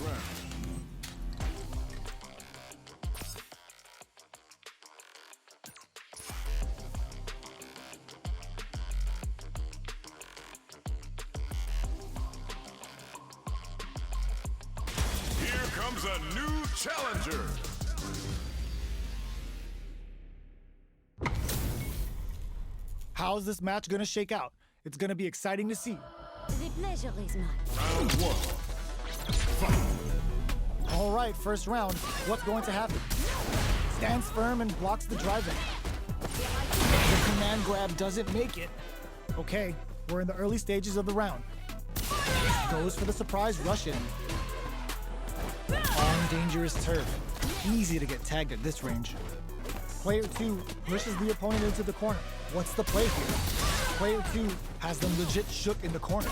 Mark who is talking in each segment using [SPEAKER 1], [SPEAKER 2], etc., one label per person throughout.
[SPEAKER 1] round. Here comes a new challenger.
[SPEAKER 2] How's this match gonna shake out? It's gonna be exciting to see.
[SPEAKER 3] The pleasure is mine.
[SPEAKER 1] Round one. Fight.
[SPEAKER 2] All right, first round. What's going to happen? Stands firm and blocks the drive-in. The command grab doesn't make it. Okay, we're in the early stages of the round. Goes for the surprise rush-in. On dangerous turf. Easy to get tagged at this range. Player 2 pushes the opponent into the corner. What's the play here? Player 2 has them legit shook in the corner.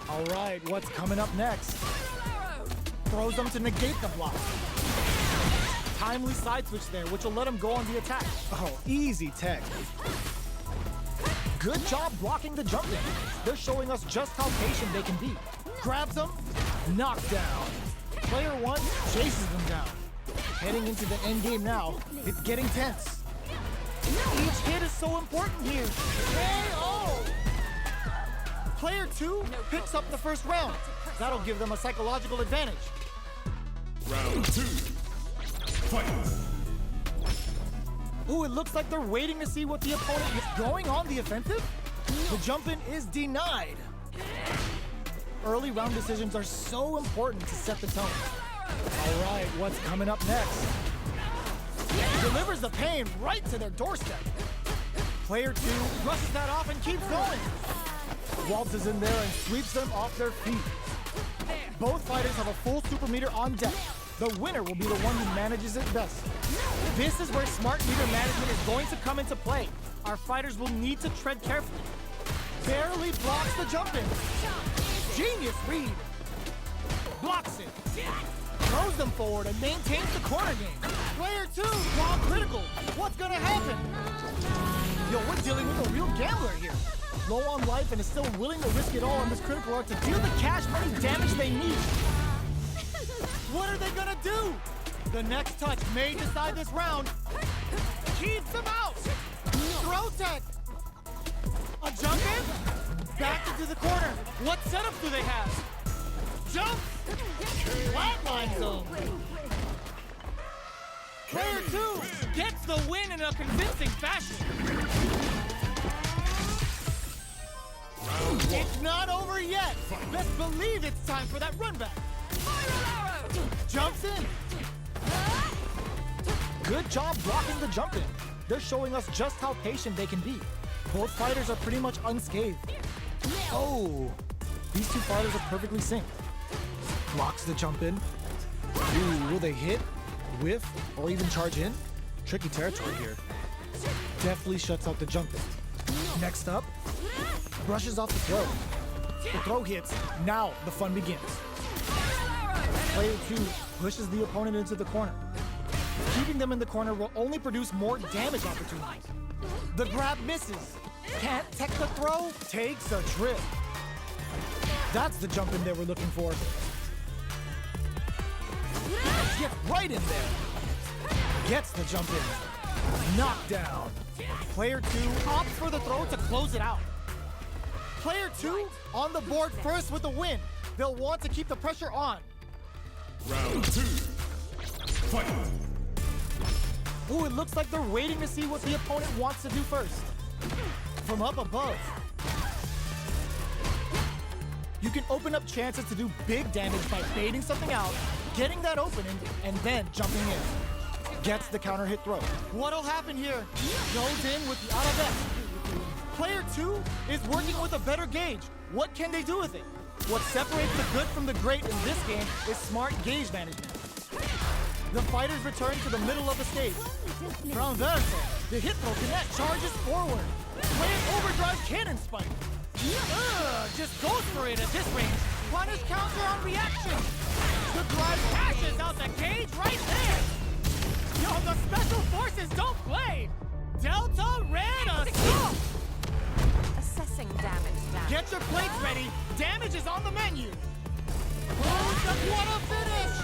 [SPEAKER 2] All right, what's coming up next? Throws them to negate the block. Timely side switch there, which will let him go on the attack. Oh, easy tag. Good job blocking the jump in. They're showing us just how patient they can be. Grabs them, knockdown. Player 1 chases them down. Heading into the end game now, it's getting tense. Each hit is so important here. KO! Player 2 picks up the first round. That'll give them a psychological advantage.
[SPEAKER 1] Round two. Fight.
[SPEAKER 2] Ooh, it looks like they're waiting to see what the opponent is going on the offensive. The jump-in is denied. Early round decisions are so important to set the tone. All right, what's coming up next? Delivers the pain right to their doorstep. Player 2 brushes that off and keeps going. Waltzes in there and sweeps them off their feet. Both fighters have a full super meter on deck. The winner will be the one who manages it best. This is where smart meter management is going to come into play. Our fighters will need to tread carefully. Barely blocks the jump-in. Genius read. Blocks it. Throws them forward and maintains the corner game. Player 2, raw critical. What's gonna happen? Yo, we're dealing with a real gambler here. Low on life and is still willing to risk it all on this critical art to deal the cash money damage they need. What are they gonna do? The next touch may decide this round. Keeps them out. Throw tech. A jump in? Back into the corner. What setup do they have? Jump. Flatline zone. Player 2 gets the win in a convincing fashion. It's not over yet. Best believe it's time for that run back. Jumps in. Good job blocking the jump in. They're showing us just how patient they can be. Both fighters are pretty much unscathed. Oh, these two fighters are perfectly synced. Blocks the jump in. Ooh, will they hit, whiff, or even charge in? Tricky territory here. Definitely shuts out the jump in. Next up, brushes off the throw. The throw hits. Now the fun begins. Player 2 pushes the opponent into the corner. Keeping them in the corner will only produce more damage opportunities. The grab misses. Can't tech the throw. Takes a trip. That's the jump in they were looking for. Get right in there. Gets the jump in. Knockdown. Player 2 opts for the throw to close it out. Player 2 on the board first with the win. They'll want to keep the pressure on.
[SPEAKER 1] Round two. Fight.
[SPEAKER 2] Ooh, it looks like they're waiting to see what the opponent wants to do first. From up above. You can open up chances to do big damage by baiting something out, getting that opening, and then jumping in. Gets the counter hit throw. What'll happen here? Goes in with the Arabesque. Player 2 is working with a better gauge. What can they do with it? What separates the good from the great in this game is smart gauge management. The fighters return to the middle of the stage. Transverse. The hit throw connect charges forward. Player overdrive cannon spike. Just goes for it at this range. Punish counter on reaction. The drive passes out the cage right there. Yo, the special forces don't play. Delta Red assault.
[SPEAKER 3] Assessing damage.
[SPEAKER 2] Get your plates ready. Damage is on the menu. Close What a finish!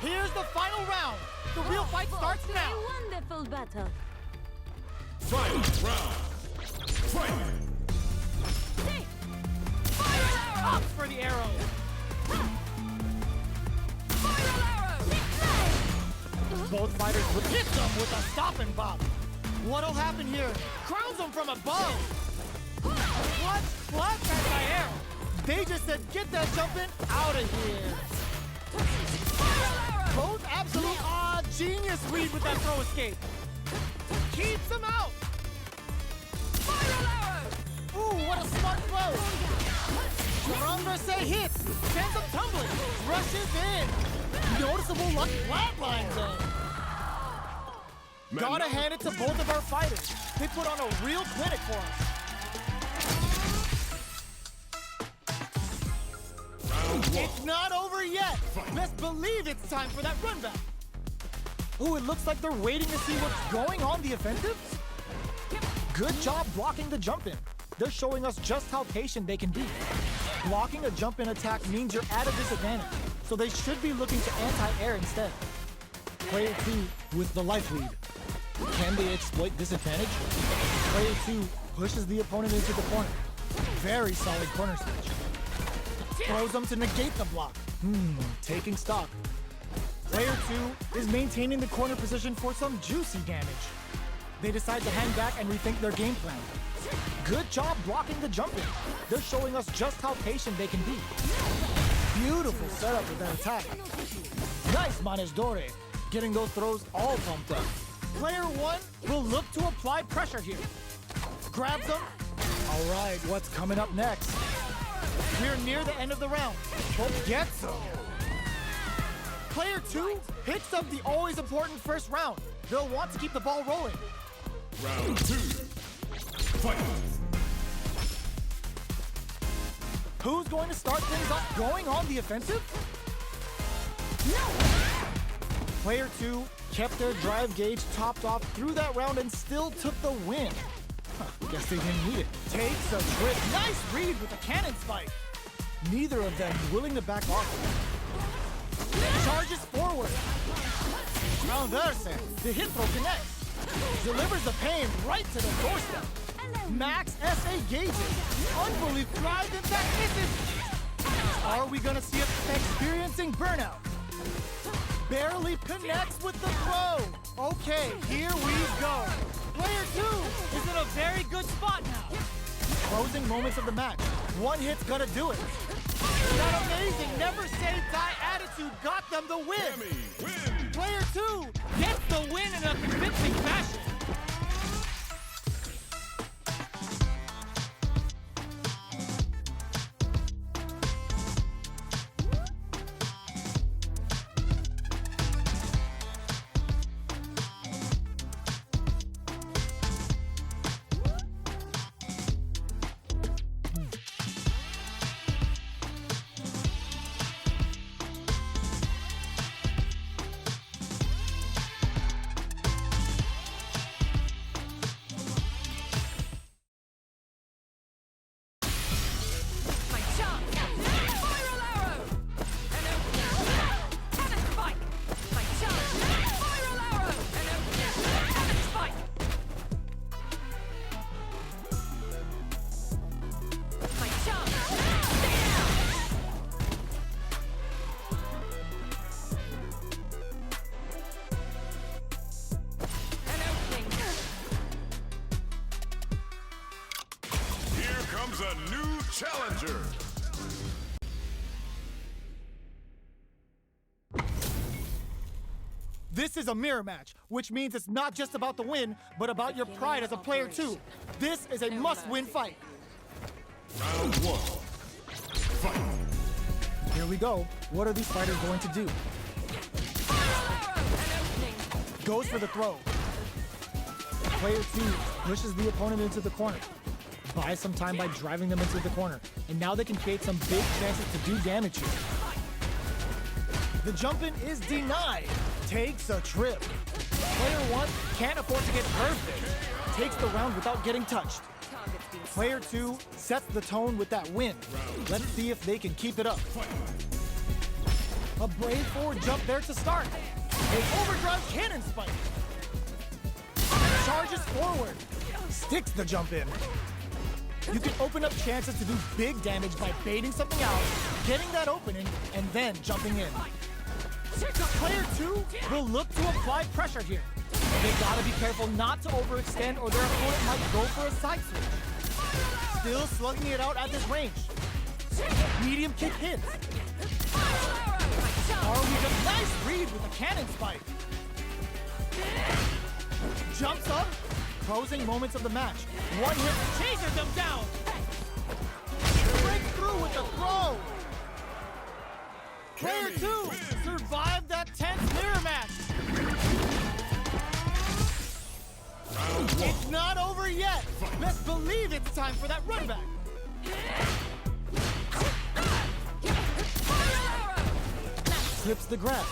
[SPEAKER 2] Here's the final round. The real fight starts
[SPEAKER 3] A
[SPEAKER 2] now.
[SPEAKER 3] wonderful battle.
[SPEAKER 1] Final round. Fight!
[SPEAKER 2] Up for the arrow. Both fighters would hit them with a stop and bop. What'll happen here? Crowns them from above. What? Anti-air. They just said, get that jumping out of here. Both absolute genius read with that throw escape. Keeps them out. Ooh, what a smart throw. Ramrase hits, sends them tumbling, rushes in. Noticeable luck flatlines in. Gotta hand it to both of our fighters. They put on a real clinic for us. It's not over yet. Let's believe it's time for that run back. Ooh, it looks like they're waiting to see what's going on the offensive. Good job blocking the jump in. They're showing us just how patient they can be. Blocking a jump in attack means you're at a disadvantage, so they should be looking to anti-air instead. Player 2 with the life lead. Can they exploit this advantage? Player 2 pushes the opponent into the corner. Very solid corner switch. Throws them to negate the block. Taking stock. Player 2 is maintaining the corner position for some juicy damage. They decide to hang back and rethink their game plan. Good job blocking the jump in. They're showing us just how patient they can be. Beautiful setup with that attack. Nice Manejadore, getting those throws all pumped up. Player 1 will look to apply pressure here. Grabs them. All right, what's coming up next? We're near the end of the round. Hope gets them. Player 2 picks up the always important first round. They'll want to keep the ball rolling.
[SPEAKER 1] Round 2. Fight!
[SPEAKER 2] Who's going to start things off going on the offensive? No! Player 2 kept their drive gauge topped off through that round and still took the win. Guess they didn't need it. Takes a trip. Nice read with the cannon spike. Neither of them willing to back off. Charges forward. Traverse. The hit throw connects. Delivers the pain right to the doorstep. Max SA gauges. Unbelievable drive impact misses. Are we gonna see us experiencing burnout? Barely connects with the throw. Okay, here we go. Player 2 is in a very good spot now. Closing moments of the match. One hit's gonna do it. That amazing never say die attitude got them the win.
[SPEAKER 1] Win!
[SPEAKER 2] Player 2 gets the win in a convincing fashion.
[SPEAKER 1] A new challenger.
[SPEAKER 2] This is a mirror match, which means it's not just about the win, but about your pride as a player too. This is a must-win fight.
[SPEAKER 1] Round 1. Fight.
[SPEAKER 2] Here we go. What are these fighters going to do? Goes for the throw. Player 2 pushes the opponent into the corner. Buys some time by driving them into the corner. And now they can create some big chances to do damage here. The jump-in is denied. Takes a trip. Player 1 can't afford to get perfect. Takes the round without getting touched. Player 2 sets the tone with that win. Let's see if they can keep it up. A brave forward jump there to start. A overdrive cannon spike. Charges forward. Sticks the jump in. You can open up chances to do big damage by baiting something out, getting that opening, and then jumping in. Player 2 will look to apply pressure here. They gotta be careful not to overextend or their opponent might go for a side switch. Still slugging it out at this range. Medium kick hits. Arweed, nice read with a cannon spike. Jumps up, closing moments of the match. One hit chases them down. Breaks through with the throw. Player 2 survived that tense mirror match. It's not over yet. Best believe it's time for that run back. Slips the grab.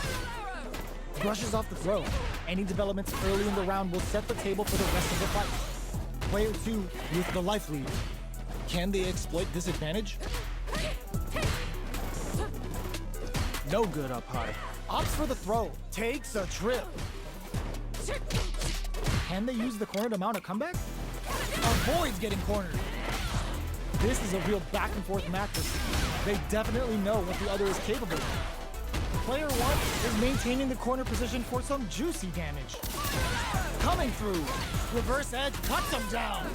[SPEAKER 2] Brushes off the throw. Any developments early in the round will set the table for the rest of the fight. Player 2 with the life lead. Can they exploit this advantage? No good up high. Opts for the throw. Takes a trip. Can they use the corner to mount a comeback? Avoids getting cornered. This is a real back and forth match. They definitely know what the other is capable of. Player 1 is maintaining the corner position for some juicy damage. Coming through. Reverse edge cuts him down.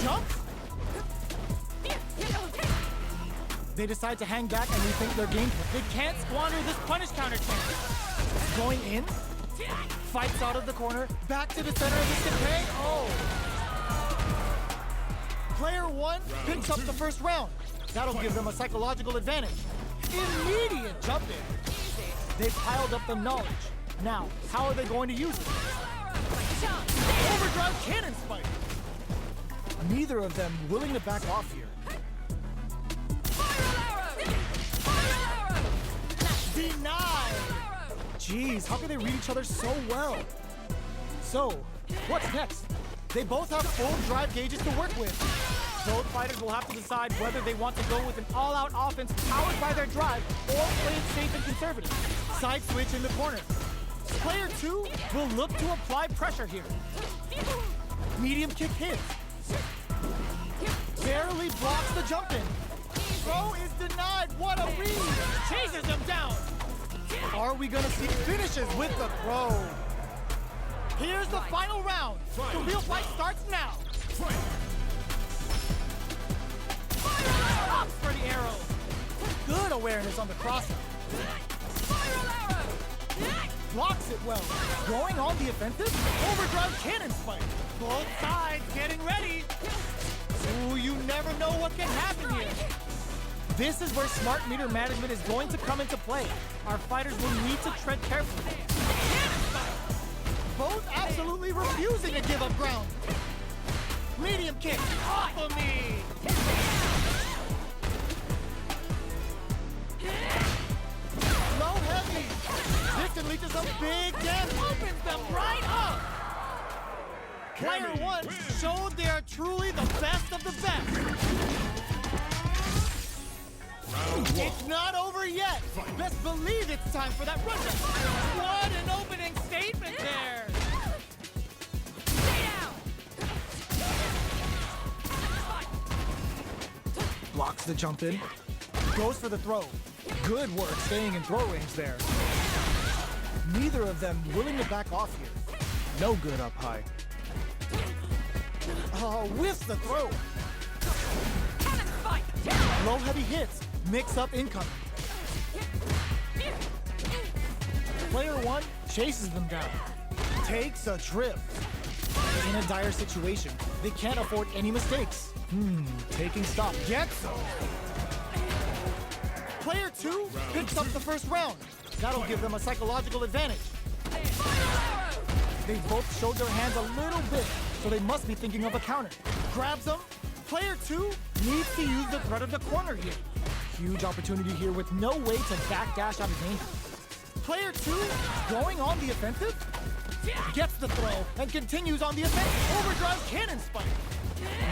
[SPEAKER 2] Jump. They decide to hang back and rethink their game plan. They can't squander this punish counter chance. Going in. Fights out of the corner. Back to the center of the stick. Oh. Player 1 picks up the first round. That'll give them a psychological advantage. Immediate jump in. They've piled up the knowledge. Now, how are they going to use it? Overdrive cannon spike. Neither of them willing to back off here. Denied. Jeez, how can they read each other so well? So, what's next? They both have full drive gauges to work with. Both fighters will have to decide whether they want to go with an all-out offense powered by their drive or play it safe and conservative. Side switch in the corner. Player 2 will look to apply pressure here. Medium kick hits. Barely blocks the jump in. Throw is denied. What a read. Chases him down. Are we gonna see finishes with the throw? Here's the final round. The real fight starts now. Ops for the arrow. Good awareness on the crosser. Blocks it well. Going on the offensive. Overdrive cannon spike. Both sides getting ready. Ooh, you never know what can happen here. This is where smart meter management is going to come into play. Our fighters will need to tread carefully. Both absolutely refusing to give up ground. Medium kick off of me. Low heavy. This unleashes a big damage. Opens them right up. Player 1 showed they are truly the best of the best. It's not over yet. Best believe it's time for that run back. What an opening statement there. Blocks the jump in. Goes for the throw. Good work staying in throw range there. Neither of them willing to back off here. No good up high. Oh, whiffs the throw. Low heavy hits. Mix up incoming. Player 1 chases them down. Takes a trip. In a dire situation, they can't afford any mistakes. Taking stock. Gets them. Player 2 picks up the first round. That'll give them a psychological advantage. They both showed their hands a little bit, so they must be thinking of a counter. Grabs them. Player 2 needs to use the threat of the corner here. Huge opportunity here with no way to backdash out of danger. Player 2 going on the offensive. Gets the throw and continues on the offense. Overdrive cannon spike.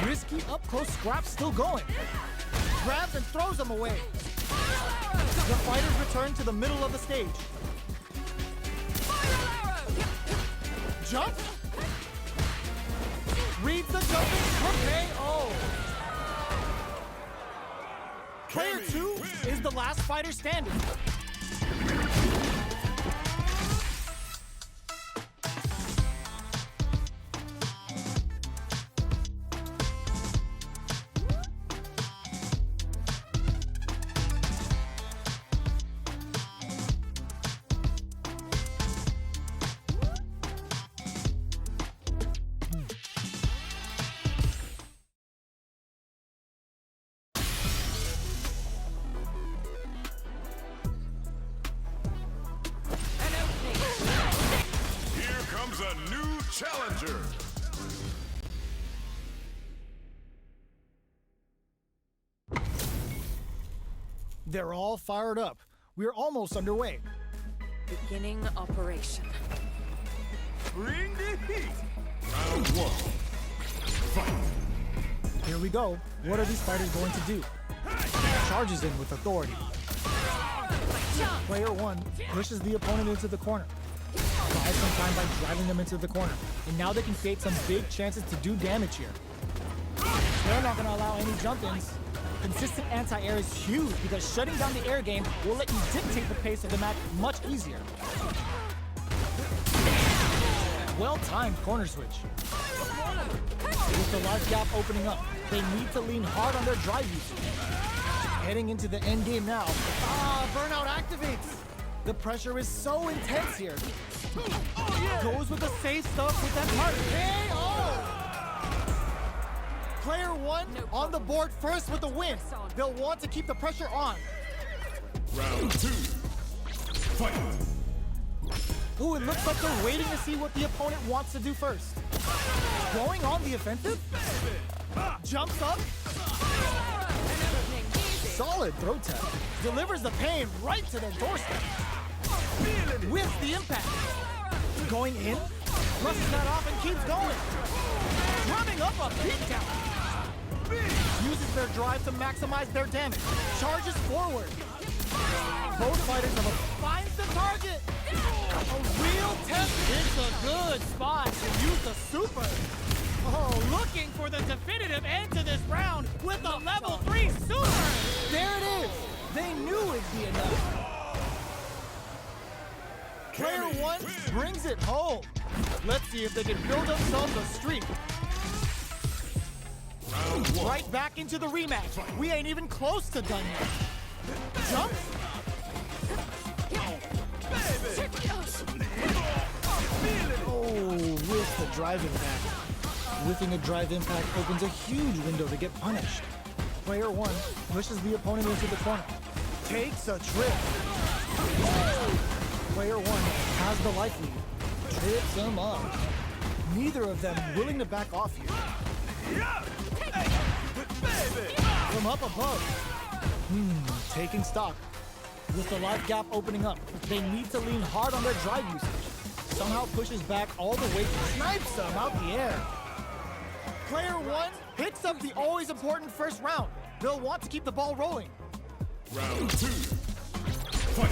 [SPEAKER 2] Risky up-close scrap still going. Grabs and throws them away. The fighters return to the middle of the stage. Jump. Reads the jumping for KO. Player 2 is the last fighter standing.
[SPEAKER 1] Here comes a new challenger.
[SPEAKER 2] They're all fired up. We're almost underway.
[SPEAKER 4] Beginning operation.
[SPEAKER 1] Bring the heat. Round 1. Fight.
[SPEAKER 2] Here we go. What are these fighters going to do? Charges in with authority. Player 1 pushes the opponent into the corner. Buys some time by driving them into the corner. And now they can create some big chances to do damage here. They're not going to allow any jump-ins. Consistent anti-air is huge because shutting down the air game will let you dictate the pace of the match much easier. Well-timed corner switch. With the large gap opening up, they need to lean hard on their drive usage. Heading into the end game now. Burnout activates. The pressure is so intense here. Goes with the safe stuff with that part. KO! Player 1 on the board first with the win. They'll want to keep the pressure on.
[SPEAKER 1] Round 2. Fight.
[SPEAKER 2] Ooh, it looks like they're waiting to see what the opponent wants to do first. Going on the offensive. Jumps up. Solid throw tap. Delivers the pain right to their doorstep. With the impact. Going in. Brushes that off and keeps going. Running up a beatdown. Uses their drive to maximize their damage. Charges forward. Both fighters have finds the target. A real test. It's a good spot to use the super. Oh, looking for the definitive end to this round with a level 3 super. There it is. They knew it'd be enough. Player 1 brings it home. Let's see if they can build themselves a streak.
[SPEAKER 1] Round 1.
[SPEAKER 2] Right back into the rematch. We ain't even close to done yet. Jump. Oh, with the drive impact. Whiffing a drive impact opens a huge window to get punished. Player 1 pushes the opponent into the corner. Takes a trip. Player 1 has the life lead. Trips him up. Neither of them willing to back off here. From up above. Taking stock. With the life gap opening up, they need to lean hard on their drive usage. Somehow pushes back all the way, snipes them out the air. Player 1 picks up the always important first round. They'll want to keep the ball rolling.
[SPEAKER 1] Round 2. Fight.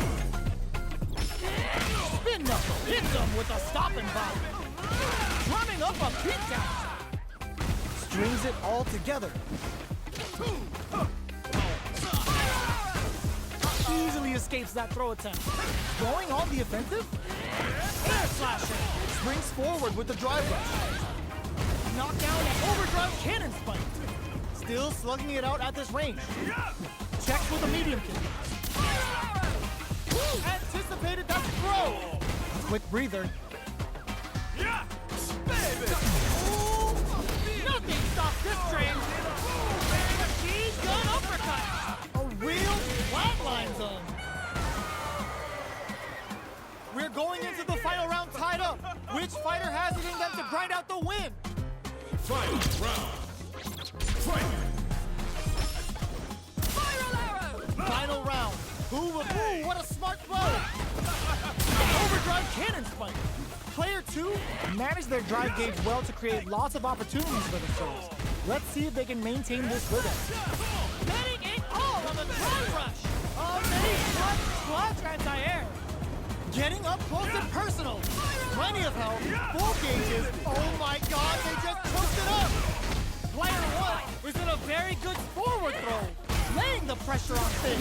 [SPEAKER 2] Spin knuckle hits them with a stopping bomb. Running up a beatdown. Strings it all together. Easily escapes that throw attempt. Going on the offensive? Air slasher. Springs forward with the drive rush. Knockdown and overdrive cannon spike. Still slugging it out at this range. Checks with a medium kick. Anticipated that throw. A quick breather. Nothing stops this train. Machine gun uppercut. A real flatline zone. We're going into the final round tied up. Which fighter has it in them to grind out the win?
[SPEAKER 1] Final round. Fight.
[SPEAKER 2] Final round. Ooh, what a smart throw. Overdrive cannon spike. Player 2 managed their drive gauge well to create lots of opportunities for themselves. Let's see if they can maintain this rhythm.
[SPEAKER 5] Betting it all on the drive rush. Oh, clutch anti-air.
[SPEAKER 2] Getting up close and personal. Plenty of help, full gauges. Oh my god, they just cooked it up. Player 1 is in a very good forward throw, laying the pressure on Finn.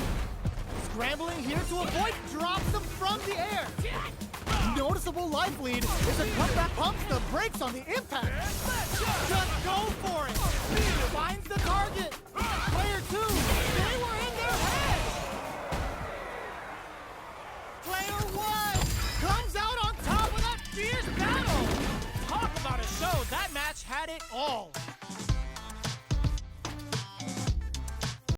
[SPEAKER 2] Scrambling here to avoid drops them from the air. Noticeable life lead as the comeback pumps the brakes on the impact. Just go for it. Finds the target. Player 2, they were in their head. Player 1 comes out on top with a fierce battle.
[SPEAKER 5] Talk about a show. That match had it all.